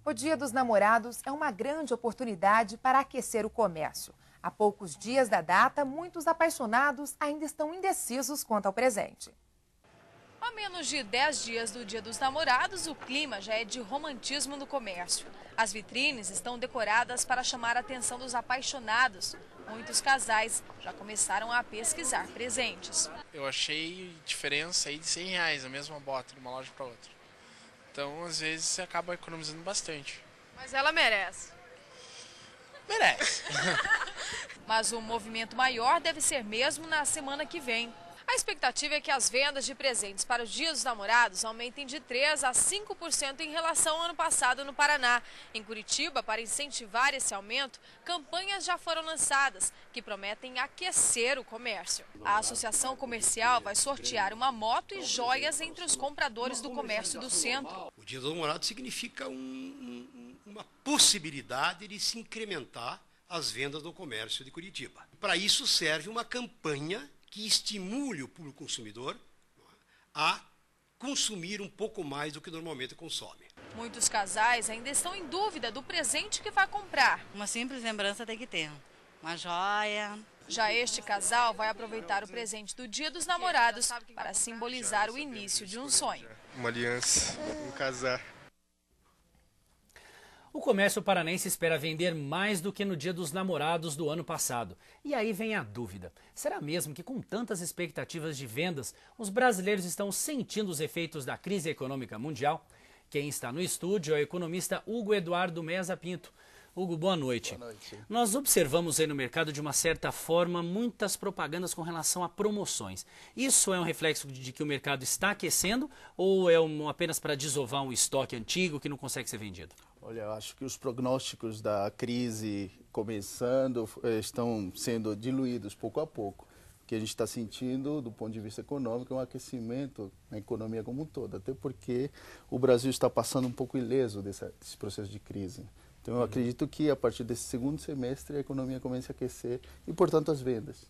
O Dia dos Namorados é uma grande oportunidade para aquecer o comércio. Há poucos dias da data, muitos apaixonados ainda estão indecisos quanto ao presente. A menos de 10 dias do Dia dos Namorados, o clima já é de romantismo no comércio. As vitrines estão decoradas para chamar a atenção dos apaixonados. Muitos casais já começaram a pesquisar presentes. Eu achei diferença aí de R$100, a mesma bota de uma loja para outra. Então, às vezes, você acaba economizando bastante. Mas ela merece. Merece. Mas o movimento maior deve ser mesmo na semana que vem. A expectativa é que as vendas de presentes para o Dia dos Namorados aumentem de 3% a 5% em relação ao ano passado no Paraná. Em Curitiba, para incentivar esse aumento, campanhas já foram lançadas, que prometem aquecer o comércio. A Associação Comercial vai sortear uma moto e joias entre os compradores do comércio do centro. O Dia dos Namorados significa uma possibilidade de se incrementar as vendas do comércio de Curitiba. Para isso serve uma campanha que estimule o público consumidor a consumir um pouco mais do que normalmente consome. Muitos casais ainda estão em dúvida do presente que vai comprar. Uma simples lembrança tem que ter, uma joia. Já este casal vai aproveitar o presente do Dia dos Namorados para simbolizar o início de um sonho. Uma aliança, um casar. O comércio paranense espera vender mais do que no Dia dos Namorados do ano passado. E aí vem a dúvida. Será mesmo que com tantas expectativas de vendas, os brasileiros estão sentindo os efeitos da crise econômica mundial? Quem está no estúdio é o economista Hugo Eduardo Meza Pinto. Hugo, boa noite. Boa noite. Nós observamos aí no mercado, de uma certa forma, muitas propagandas com relação a promoções. Isso é um reflexo de que o mercado está aquecendo ou é apenas para desovar um estoque antigo que não consegue ser vendido? Olha, eu acho que os prognósticos da crise começando estão sendo diluídos pouco a pouco. O que a gente está sentindo, do ponto de vista econômico, é um aquecimento na economia como um todo, até porque o Brasil está passando um pouco ileso desse processo de crise. Então, eu acredito que, a partir desse segundo semestre, a economia comece a aquecer e, portanto, as vendas.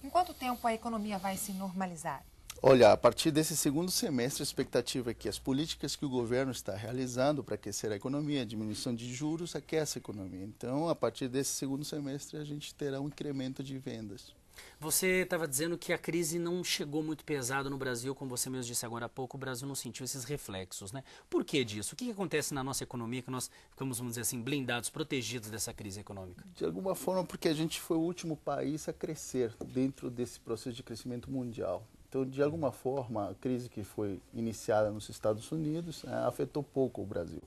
Em quanto tempo a economia vai se normalizar? Olha, a partir desse segundo semestre, a expectativa é que as políticas que o governo está realizando para aquecer a economia, a diminuição de juros, aquece a economia. Então, a partir desse segundo semestre, a gente terá um incremento de vendas. Você estava dizendo que a crise não chegou muito pesado no Brasil, como você mesmo disse agora há pouco, o Brasil não sentiu esses reflexos, né? Por que disso? O que acontece na nossa economia que nós ficamos, vamos dizer assim, blindados, protegidos dessa crise econômica? De alguma forma, porque a gente foi o último país a crescer dentro desse processo de crescimento mundial. Então, de alguma forma, a crise que foi iniciada nos Estados Unidos afetou pouco o Brasil.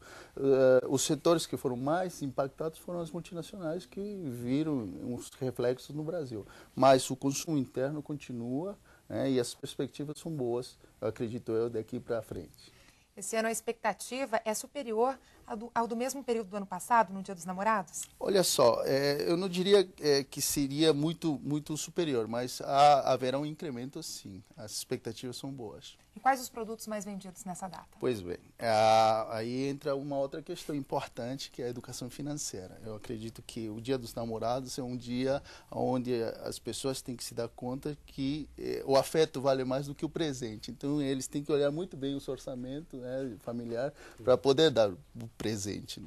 Os setores que foram mais impactados foram as multinacionais que viram uns reflexos no Brasil. Mas o consumo interno continua, e as perspectivas são boas, acredito eu, daqui para frente. Esse ano a expectativa é superior ao do mesmo período do ano passado, no Dia dos Namorados? Olha só, eu não diria que seria muito superior, mas haverá um incremento sim, as expectativas são boas. E quais os produtos mais vendidos nessa data? Pois bem, aí entra uma outra questão importante, que é a educação financeira. Eu acredito que o Dia dos Namorados é um dia onde as pessoas têm que se dar conta que o afeto vale mais do que o presente. Então, eles têm que olhar muito bem o seu orçamento familiar para poder dar o presente.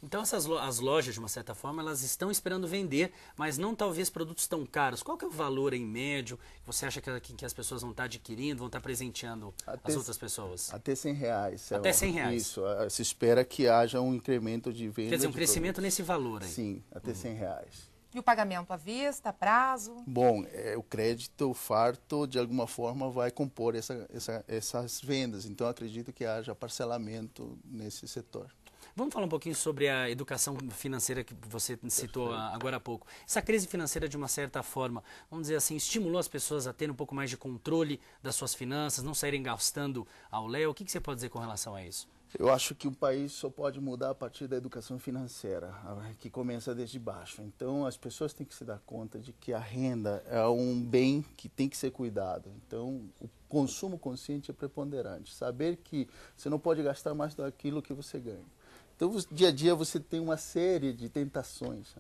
Então as lojas, de uma certa forma, elas estão esperando vender, mas não talvez produtos tão caros. Qual que é o valor em médio que você acha que as pessoas vão estar adquirindo, vão estar presenteando as outras pessoas? Até R$100. Até R$100? Isso, se espera que haja um incremento de venda. Quer dizer, um crescimento nesse valor aí? Sim, até R$100. E o pagamento à vista, prazo? Bom, o crédito farto, de alguma forma, vai compor essas vendas. Então, acredito que haja parcelamento nesse setor. Vamos falar um pouquinho sobre a educação financeira que você citou agora há pouco. Essa crise financeira, de uma certa forma, vamos dizer assim, estimulou as pessoas a terem um pouco mais de controle das suas finanças, não saírem gastando ao léu. O que você pode dizer com relação a isso? Eu acho que o país só pode mudar a partir da educação financeira, que começa desde baixo. Então, as pessoas têm que se dar conta de que a renda é um bem que tem que ser cuidado. Então, o consumo consciente é preponderante. Saber que você não pode gastar mais daquilo que você ganha. Então, dia a dia você tem uma série de tentações,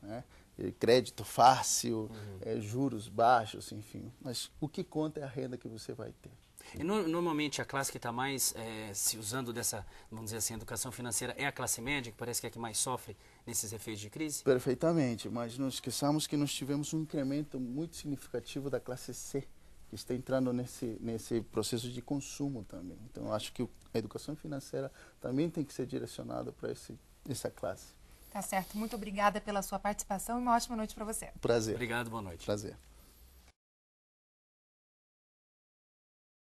crédito fácil, juros baixos, enfim. Mas o que conta é a renda que você vai ter. E normalmente a classe que está mais se usando dessa, vamos dizer assim, educação financeira é a classe média, que parece que é a que mais sofre nesses efeitos de crise? Perfeitamente, mas não esqueçamos que nós tivemos um incremento muito significativo da classe C, que está entrando nesse processo de consumo também. Então, acho que a educação financeira também tem que ser direcionada para essa classe. Tá certo. Muito obrigada pela sua participação e uma ótima noite para você. Prazer. Obrigado, boa noite. Prazer.